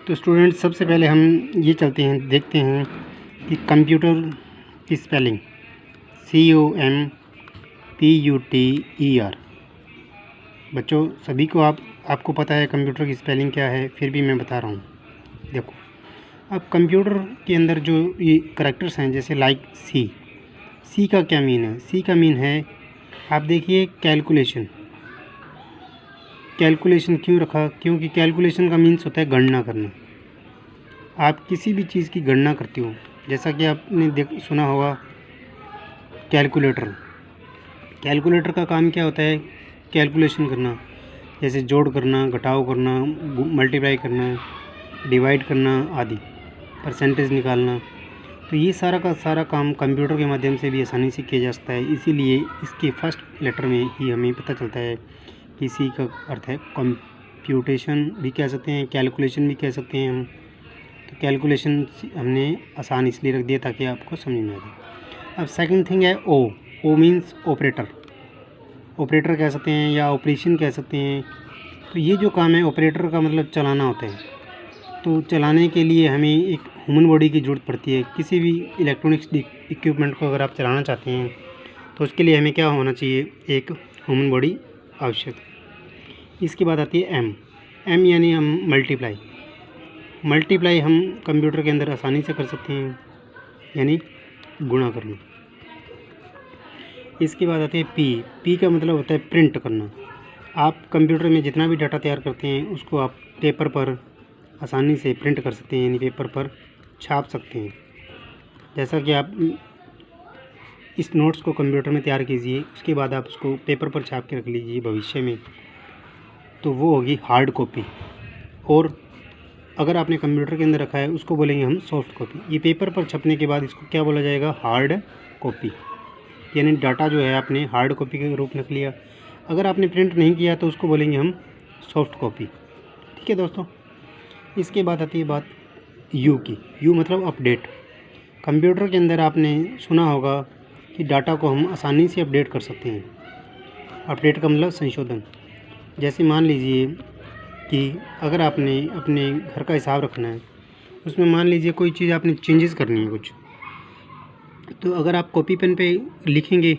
तो स्टूडेंट्स, सबसे पहले हम ये चलते हैं, देखते हैं कि कंप्यूटर की स्पेलिंग COMPUTER। बच्चों, सभी को आपको पता है कंप्यूटर की स्पेलिंग क्या है, फिर भी मैं बता रहा हूँ। देखो, अब कंप्यूटर के अंदर जो ये करैक्टर्स हैं, जैसे लाइक सी का क्या मीन है? सी का मीन है, आप देखिए, कैलकुलेशन क्यों रखा? क्योंकि कैलकुलेशन का मीन्स होता है गणना करना। आप किसी भी चीज़ की गणना करते हो, जैसा कि आपने सुना होगा कैलकुलेटर का काम क्या होता है? कैलकुलेशन करना, जैसे जोड़ करना, घटाव करना, मल्टीप्लाई करना, डिवाइड करना आदि, परसेंटेज निकालना। तो ये सारा का सारा काम कंप्यूटर के माध्यम से भी आसानी से किया जा सकता है। इसीलिए इसके फर्स्ट लेटर में ही हमें पता चलता है कि सी का अर्थ है कंप्यूटेशन भी कह सकते हैं, कैलकुलेशन भी कह सकते हैं हम। तो कैलकुलेशन हमने आसान इसलिए रख दिया ताकि आपको समझ में आ जाए। अब सेकंड थिंग है ओ मीन्स ऑपरेटर कह सकते हैं या ऑपरेशन कह सकते हैं। तो ये जो काम है, ऑपरेटर का मतलब चलाना होता है। तो चलाने के लिए हमें एक ह्यूमन बॉडी की ज़रूरत पड़ती है। किसी भी इलेक्ट्रॉनिक्स इक्विपमेंट को अगर आप चलाना चाहते हैं तो उसके लिए हमें क्या होना चाहिए? एक ह्यूमन बॉडी आवश्यक। इसके बाद आती है एम यानी हम मल्टीप्लाई हम कंप्यूटर के अंदर आसानी से कर सकते हैं, यानी गुणा करना। इसके बाद आती है पी का मतलब होता है प्रिंट करना। आप कंप्यूटर में जितना भी डाटा तैयार करते हैं उसको आप पेपर पर आसानी से प्रिंट कर सकते हैं, यानी पेपर पर छाप सकते हैं। जैसा कि आप इस नोट्स को कंप्यूटर में तैयार कीजिए, उसके बाद आप उसको पेपर पर छाप के रख लीजिए भविष्य में, तो वो होगी हार्ड कॉपी। और अगर आपने कंप्यूटर के अंदर रखा है उसको बोलेंगे हम सॉफ्ट कॉपी। ये पेपर पर छपने के बाद इसको क्या बोला जाएगा? Hard copy. यानी डाटा जो है आपने हार्ड कॉपी के रूप में रख लिया। अगर आपने प्रिंट नहीं किया तो उसको बोलेंगे हम सॉफ्ट कॉपी। ठीक है दोस्तों। इसके बाद आती है बात यू की। यू मतलब अपडेट। कंप्यूटर के अंदर आपने सुना होगा कि डाटा को हम आसानी से अपडेट कर सकते हैं। अपडेट का मतलब संशोधन। जैसे मान लीजिए कि अगर आपने अपने घर का हिसाब रखना है, उसमें मान लीजिए कोई चीज़ आपने चेंजेस करनी है कुछ, तो अगर आप कॉपी पेन पे लिखेंगे,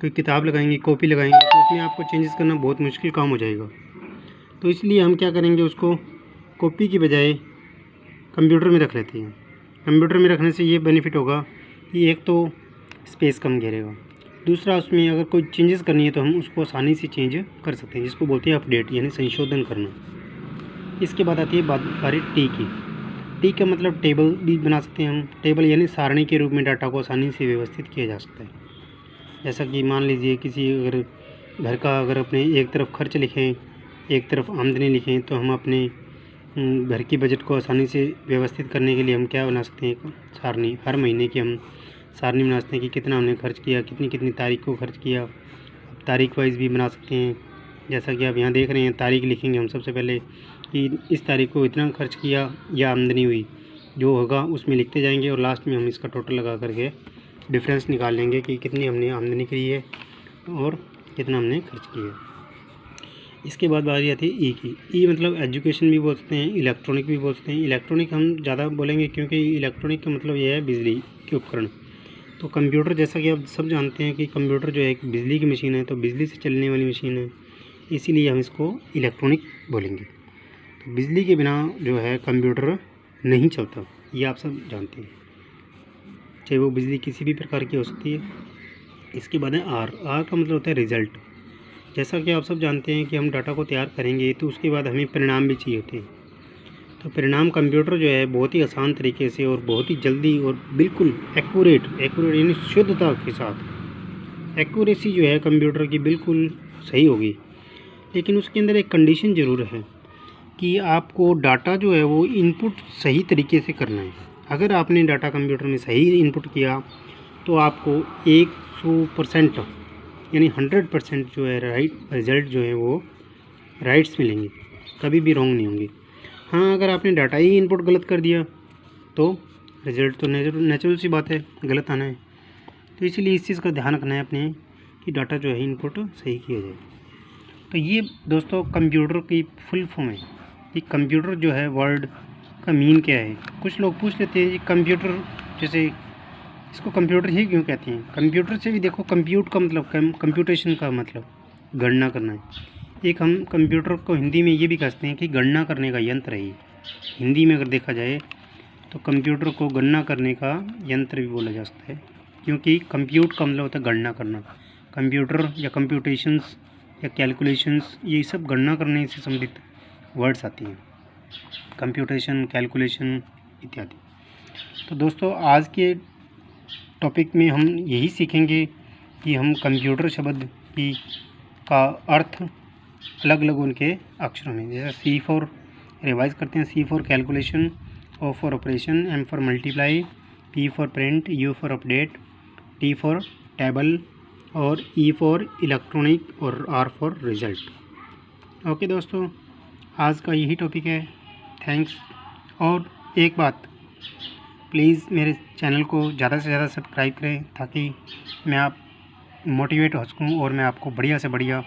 कोई किताब लगाएंगे, कॉपी लगाएंगे, तो उसमें आपको चेंजेस करना बहुत मुश्किल काम हो जाएगा। तो इसलिए हम क्या करेंगे, उसको कॉपी की बजाय कंप्यूटर में रख लेते हैं। कंप्यूटर में रखने से ये बेनिफिट होगा कि एक तो स्पेस कम घेरेगा, दूसरा उसमें अगर कोई चेंजेस करनी है तो हम उसको आसानी से चेंज कर सकते हैं, जिसको बोलते हैं अपडेट, यानी संशोधन करना। इसके बाद आती है बारी टी की। टी का मतलब टेबल भी बना सकते हैं हम। टेबल यानी सारणी के रूप में डाटा को आसानी से व्यवस्थित किया जा सकता है। जैसा कि मान लीजिए किसी अगर घर का अगर अपने एक तरफ खर्च लिखें, एक तरफ आमदनी लिखें, तो हम अपने घर की बजट को आसानी से व्यवस्थित करने के लिए हम क्या बना सकते हैं? एक सारणी। हर महीने की हम सारणी बना सकते हैं कि कितना हमने खर्च किया, कितनी तारीख को खर्च किया। अब तारीख वाइज भी बना सकते हैं। जैसा कि आप यहाँ देख रहे हैं, तारीख लिखेंगे हम सबसे पहले कि इस तारीख को इतना खर्च किया या आमदनी हुई, जो होगा उसमें लिखते जाएंगे और लास्ट में हम इसका टोटल लगा करके डिफरेंस निकाल लेंगे कि कितनी हमने आमदनी करी है और कितना हमने खर्च किया। इसके बाद बारी आती है ई की। ई मतलब एजुकेशन भी बोल सकते हैं, इलेक्ट्रॉनिक भी बोल सकते हैं। इलेक्ट्रॉनिक हम ज़्यादा बोलेंगे क्योंकि इलेक्ट्रॉनिक का मतलब यह है बिजली के उपकरण। तो कंप्यूटर, जैसा कि आप सब जानते हैं कि कंप्यूटर जो है एक बिजली की मशीन है, तो बिजली से चलने वाली मशीन है, इसीलिए हम इसको इलेक्ट्रॉनिक बोलेंगे। तो बिजली के बिना जो है कंप्यूटर नहीं चलता, ये आप सब जानते हैं, चाहे वो बिजली किसी भी प्रकार की हो सकती है। इसके बाद है आर का मतलब होता है रिज़ल्ट। जैसा कि आप सब जानते हैं कि हम डाटा को तैयार करेंगे तो उसके बाद हमें परिणाम भी चाहिए होते हैं। तो परिणाम कंप्यूटर जो है बहुत ही आसान तरीके से और बहुत ही जल्दी और बिल्कुल एक्यूरेट यानी शुद्धता के साथ, एक्यूरेसी जो है कंप्यूटर की बिल्कुल सही होगी। लेकिन उसके अंदर एक कंडीशन ज़रूर है कि आपको डाटा जो है वो इनपुट सही तरीके से करना है। अगर आपने डाटा कंप्यूटर में सही इनपुट किया तो आपको 100% यानी 100% जो है राइट रिज़ल्ट जो है वो राइट्स मिलेंगे, कभी भी रॉन्ग नहीं होंगे। हाँ, अगर आपने डाटा ही इनपुट गलत कर दिया तो रिज़ल्ट तो नेचुरल सी बात है, गलत आना है। तो इसीलिए इस चीज़ का ध्यान रखना है अपने कि डाटा जो है इनपुट सही किया जाए। तो ये दोस्तों कंप्यूटर की फुल फॉर्म है कि कंप्यूटर जो है वर्ड का मीन क्या है। कुछ लोग पूछ लेते हैं ये कंप्यूटर, जैसे इसको कंप्यूटर ही क्यों कहते हैं। कंप्यूटर से भी देखो, कंप्यूट का मतलब कंप्यूटेशन का मतलब गणना करना है। एक हम कंप्यूटर को हिंदी में ये भी कहते हैं कि गणना करने का यंत्र है। हिंदी में अगर देखा जाए तो कंप्यूटर को गणना करने का यंत्र भी बोला जा सकता है, क्योंकि कंप्यूट का मतलब होता है गणना करना। कंप्यूटर या कंप्यूटेशंस या कैलकुलेशंस, ये सब गणना करने से संबंधित वर्ड्स आती हैं, कंप्यूटेशन, कैलकुलेशन इत्यादि। तो दोस्तों आज के टॉपिक में हम यही सीखेंगे कि हम कंप्यूटर शब्द की का अर्थ अलग अलग उनके अक्षरों में, जैसे C फॉर रिवाइज करते हैं, C for calculation, O for operation, M for multiply, P for print, U for update, T for table और E फॉर इलेक्ट्रॉनिक और R फॉर रिजल्ट। ओके दोस्तों, आज का यही टॉपिक है। थैंक्स। और एक बात, प्लीज़ मेरे चैनल को ज़्यादा से ज़्यादा सब्सक्राइब करें ताकि मैं आप मोटिवेट हो सकूँ और मैं आपको बढ़िया से बढ़िया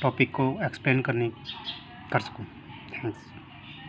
टॉपिक को एक्सप्लेन कर सकूँ। थैंक्स।